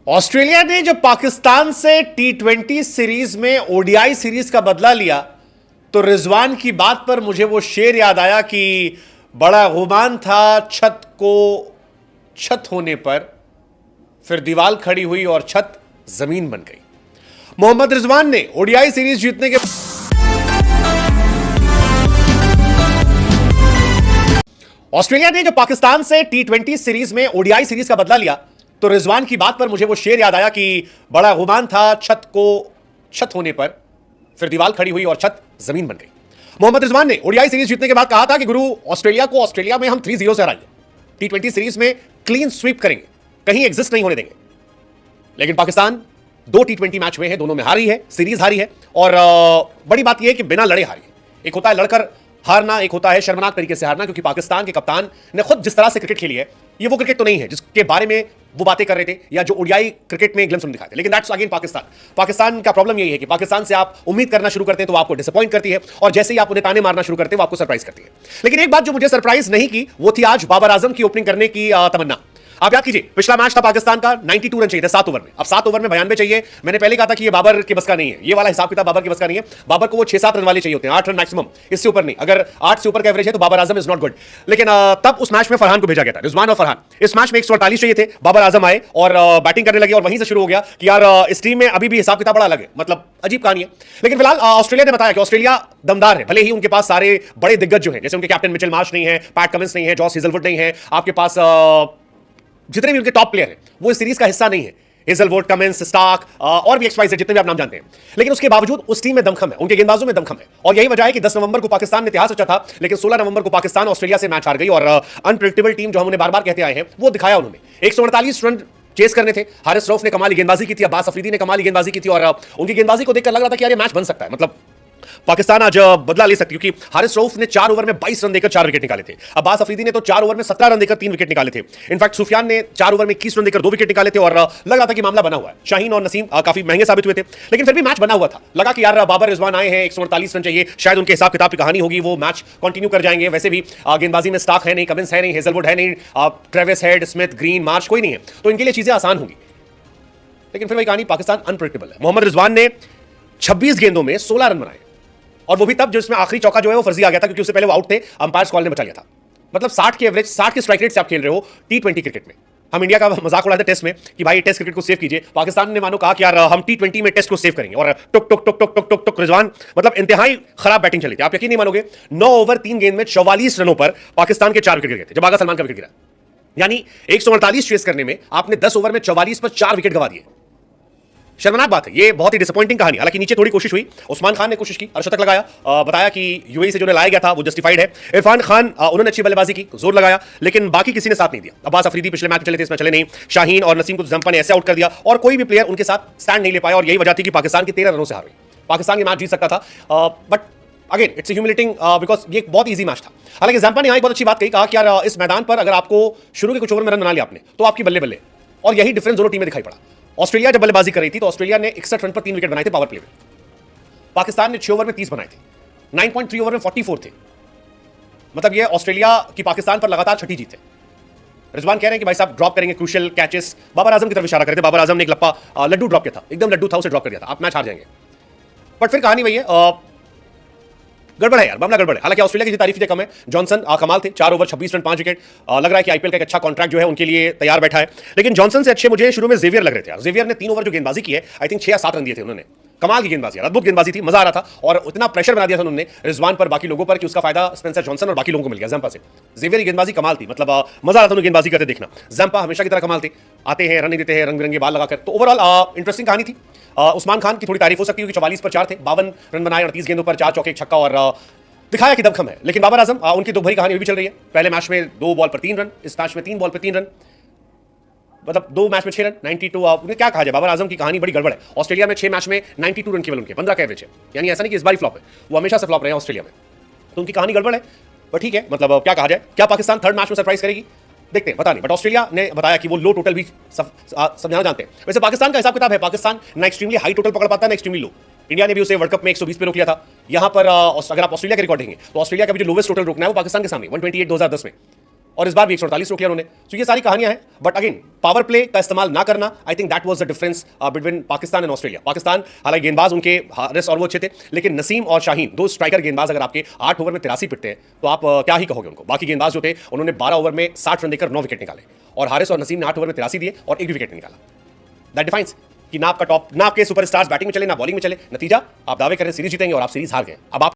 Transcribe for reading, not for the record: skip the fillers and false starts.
Australia ने जब पाकिस्तान से टी20 सीरीज में ओडीआई सीरीज का बदला लिया तो रिजवान की बात पर मुझे वो शेर याद आया कि बड़ा गुमान था छत होने पर, फिर दीवार खड़ी हुई और छत जमीन बन गई। मोहम्मद रिजवान ने ओडीआई सीरीज जीतने के ऑस्ट्रेलिया ने जब पाकिस्तान से टी20 सीरीज में ओडीआई सीरीज का बदला लिया तो रिजवान की बात पर मुझे वो शेर याद आया कि बड़ा गुमान था छत होने पर, फिर दीवार खड़ी हुई और छत जमीन बन गई। मोहम्मद रिजवान ने ओडीआई सीरीज जीतने के बाद कहा था कि गुरु ऑस्ट्रेलिया को ऑस्ट्रेलिया में हम 3-0 से हराएंगे, टी20 सीरीज में क्लीन स्वीप करेंगे, कहीं एग्जिस्ट नहीं होने देंगे। लेकिन पाकिस्तान 2 टी20 मैच हुए हैं, दोनों में हारी है, सीरीज हारी है और बड़ी बात यह है कि बिना लड़े हारी है। एक होता है लड़कर हारना, एक होता है शर्मनाक तरीके से हारना, क्योंकि पाकिस्तान के कप्तान ने खुद जिस तरह से क्रिकेट खेली है ये वो क्रिकेट तो नहीं है जिसके बारे में वो बातें कर रहे थे या जो ओडीआई क्रिकेट में ग्लिम्स दिखाते थे। लेकिन दैट्स अगेन पाकिस्तान का प्रॉब्लम यही है कि पाकिस्तान से आप उम्मीद करना शुरू करते हैं तो आपको डिसअपॉइंट करती है और जैसे ही आप उन्हें ताने मारना शुरू करते हैं वो आपको सरप्राइज करती है। लेकिन एक बात जो मुझे सरप्राइज नहीं की वो थी आज बाबर आजम की ओपनिंग करने की तमन्ना। आप याद कीजिए पिछला मैच था पाकिस्तान का, 92 रन चाहिए थे 7 ओवर में। अब 7 ओवर में 92 चाहिए। मैंने पहले कहा था कि ये बाबर के बस का नहीं है, ये वाला हिसाब किताब बाबर के बस का नहीं है। बाबर को वो 6-7 रन वाले चाहिए होते हैं, 8 रन मैक्सिमम, इससे ऊपर नहीं। अगर 8 से ऊपर का एवरेज है तो Babar Azam is not good. लेकिन तब उस मैच में फरहान को भेजा गया था, रिजवान और फरहान। इस मैच में 148 चाहिए थे, बाबर आजम आए और बैटिंग करने लगे और वहीं से शुरू हो गया कि यार इस टीम में अभी भी हिसाब किताब बड़ा अलग है, मतलब अजीब कहानी है। लेकिन फिलहाल ऑस्ट्रेलिया ने बताया कि ऑस्ट्रेलिया दमदार है, भले ही उनके पास सारे बड़े दिग्गज जो हैं, जैसे उनके कैप्टन मिचेल मार्श नहीं है, पैट कमिंस नहीं है, जॉस हेजलवुड नहीं है, आपके पास जितने भी उनके टॉप प्लेयर हैं वो इस सीरीज का हिस्सा नहीं है, हेजलवुड, कमिंस, स्टार्क और भी एक्सवाइजेड जितने भी आप नाम जानते हैं। लेकिन उसके बावजूद उस टीम में दमखम है, उनके गेंदबाजों में दमखम है। और यही वजह है कि 10 नवंबर को पाकिस्तान ने इतिहास रचा था, लेकिन 16 नवंबर को पाकिस्तान ऑस्ट्रेलिया से मैच हार गई और अनप्रेडिक्टेबल टीम जो हम उन्हें बार बार कहते आए हैं वो दिखाया उन्होंने। 148 रन चेस करने थे। हारिस रऊफ ने कमाली गेंदबाजी की थी, अब्बास अफरीदी ने कमाली गेंदबाजी की थी और उनकी गेंदबाजी को देखकर लग रहा था कि यार ये मैच बन सकता है, मतलब पाकिस्तान आज बदला ले सकती है। क्योंकि हारिस रऊफ ने 4 ओवर में 22 रन देकर 4 विकेट निकाले थे। अब्बास अफरीदी ने तो 4 ओवर में 17 रन देकर 3 विकेट निकाले थे। इनफैक्ट सुफियान ने 4 ओवर में 21 रन देकर 2 विकेट निकाले थे और लग रहा था कि मामला बना हुआ है। शाहीन और नसीम काफी महंगे साबित हुए थे, लेकिन फिर भी मैच बना हुआ था। लगा कि यार बाबर रिजवान आए हैं, 148 रन चाहिए, शायद उनके हिसाब किताब की कहानी होगी, वो मैच कंटिन्यू कर जाएंगे। वैसे भी गेंदबाजी में स्टार्क है नहीं, कमिंस है नहीं, हेजलवुड है नहीं, Travis head, Smith, green, Marsh कोई नहीं है, तो इनके लिए चीजें आसान होंगी। लेकिन फिर वही कहानी, पाकिस्तान अनप्रेडिक्टेबल है। मोहम्मद रिजवान ने 26 गेंदों में 16 रन बनाए और वो भी तब जिसमें आखिरी चौका जो है वो फर्जी आ गया था, क्योंकि उससे पहले वो आउट थे, अंपायर्स कॉल ने बचा लिया था। मतलब 60 के एवरेज, 60 के स्ट्राइक रेट से आप खेल रहे हो टी20 क्रिकेट में। हम इंडिया का मजाक उड़ाते टेस्ट में कि भाई टेस्ट क्रिकेट को सेव कीजिए, पाकिस्तान ने मानो कहा कि यार हम टी20 में टेस्ट को सेव करेंगे और टुक टुक टुक टुक टुक टुक टुक रिजवान, मतलब इंतहाई खराब बैटिंग चली थी। आप यकीन नहीं मानोगे, 9 ओवर 3 गेंद में 44 रनों पर पाकिस्तान के 4 विकेट गए थे जब आगा सलमान का विकेट गिरा। यानी 148 चेस करने में आपने 10 ओवर में 44 पर 4 विकेट गंवा दिए। शर्मनाक बात है, ये बहुत ही डिसअपॉइंटिंग कहानी। हालांकि नीचे थोड़ी कोशिश हुई, उस्मान खान ने कोशिश की, अर्शतक लगाया, बताया कि यूएई से जो लाया गया था वो जस्टिफाइड है। इरफान खान उन्होंने अच्छी बल्लेबाजी की, जोर लगाया, लेकिन बाकी किसी ने साथ नहीं दिया। अब्बास अफरीदी पिछले मैच चले थे, इसमें चले नहीं। शाहीन और नसीम को जंपा ने ऐसे आउट कर दिया और कोई भी प्लेयर उनके साथ स्टैंड नहीं ले पाया और यही वजह थी कि पाकिस्तान के 13 रनों से हार गई। पाकिस्तान ये मैच जीत सकता था, but again it's humiliating because ये एक बहुत ईजी मैच था। हालांकि जंपा ने यहाँ एक बहुत अच्छी बात कही, कहा कि यार इस मैदान पर अगर आपको शुरू के कुछ ओवर में रन बना लिया आपने तो आपकी बल्ले बल्ले, और यही डिफरेंस दोनों टीमें दिखाई पड़ा। ऑस्ट्रेलिया जब बल्लेबाजी कर रही थी तो ऑस्ट्रेलिया ने 61 रन पर 3 विकेट बनाए थे पावर प्ले में। पाकिस्तान ने 6 ओवर में 30 बनाए थे, 9.3 ओवर में 44 थे। मतलब ये ऑस्ट्रेलिया की पाकिस्तान पर लगातार छठी जीत है। रिजवान कह रहे हैं कि भाई साहब ड्रॉप करेंगे क्रूशियल कैचेस, बाबर आजम की तरफ इशारा कर रहे थे। बाबर आजम ने एक लप्पा लड्डू ड्रॉप किया था, एकदम लड्डू था, उसे ड्रॉप कर दिया था, आप मैच हार जाएंगे। बट फिर कहानी वही है, गड़बड़ है यार, मामला गड़बड़ है। हालांकि ऑस्ट्रेलिया की तारीफ ही कम है। जॉनसन कमाल थे, 4 ओवर 26 रन 5 विकेट। लग रहा है कि आईपीएल का एक अच्छा कॉन्ट्रैक्ट जो है उनके लिए तैयार बैठा है। लेकिन जॉनसन से अच्छे मुझे शुरू में जेवियर लग रहे थे यार। जेवियर ने 3 ओवर जो गेंदबाजी की है, आई थिंक 6 या 7 रन दिए थे उन्होंने। कमाल की गेंदबाजी, अद्भुत गेंदबाजी थी, मजा आ रहा था और इतना प्रेशर बना दिया था उन्होंने रिजवान पर, बाकी लोगों पर, कि उसका फायदा स्पेंसर जॉनसन और बाकी लोगों को मिल गया जंपा से। जेवियर की गेंदबाजी कमाल थी, मतलब मजा आ रहा था उन्हें गेंदबाजी करते देखना। जंपा हमेशा की तरह कमाल थे, आते हैं रन नहीं देते हैं, रंग बिरंगे बाल लगाकर। तो ओवरऑल इंटरेस्टिंग कहानी थी। उस्मान खान की थोड़ी तारीफ हो सकती है कि 44 पर 4 थे, 52 रन बनाए, 38 गेंदों पर 4 चौके, 1 छक्का और दिखाया कि दमखम है। लेकिन बाबर आजम, उनकी दुख भरी कहानी भी चल रही है। पहले मैच में 2 बॉल पर 3 रन, इस मैच में 3 बॉल पर 3 रन, मतलब 2 मैच में 6 रन, 92। उन्हें क्या कहा जाए, बाबर आजम की कहानी बड़ी गड़बड़ है। ऑस्ट्रेलिया में 6 मैच में 92 रन केवल उनके, 15 का एवरेज है। यानी ऐसा नहीं कि इस बार फ्लॉप है, वो हमेशा से फ्लॉप रहे हैं ऑस्ट्रेलिया में, तो उनकी कहानी गड़बड़ है। बट ठीक है, मतलब क्या कहा जाए, क्या पाकिस्तान थर्ड मैच में सरप्राइज करेगी, देखते हैं, पता नहीं। बट ऑस्ट्रेलिया ने बताया कि वो लो टोटल भी समझाना जानते हैं। वैसे पाकिस्तान का हिसाब किताब है, पाकिस्तान ना एक्सट्रीमली हाई टोटल पकड़ पाता है ना एक्सट्रीमली लो। इंडिया ने भी उसे वर्ल्ड कप में 120 पे रोक लिया था। यहां पर अगर आप ऑस्ट्रेलिया के रिकॉर्ड देंगे तो ऑस्ट्रेलिया का भी जो लोवेस्ट टोटल रोकना है वो पाकिस्तान के सामने 128 2010 में। और इस बार भी 148 रोक लिया उन्होंने। तो ये सारी कहानियां हैं, बट अगेन पावर प्ले का इस्तेमाल ना करना, I think that was the difference between Pakistan and Australia. Pakistan हालांकि गेंदबाज उनके हारिस और वो अच्छे थे, लेकिन नसीम और शाहीन दो स्ट्राइकर गेंदबाज अगर आपके 8 ओवर में 83 पिटते हैं तो आप क्या ही कहोगे उनको। बाकी गेंदबाज जो थे उन्होंने 12 ओवर में 60 रन देकर 9 विकेट निकाले, और हारिस और नसीम ने 8 ओवर में 83 दिए और एक भी विकेट निकाला। दैट डिफाइंस कि ना आपका टॉप, ना आपके सुपरस्टार्स बैटिंग में चले, ना बॉलिंग में चले, नतीजा आप दावे करें सीरीज जीतेंगे और आप सीरीज हार गए। अब आप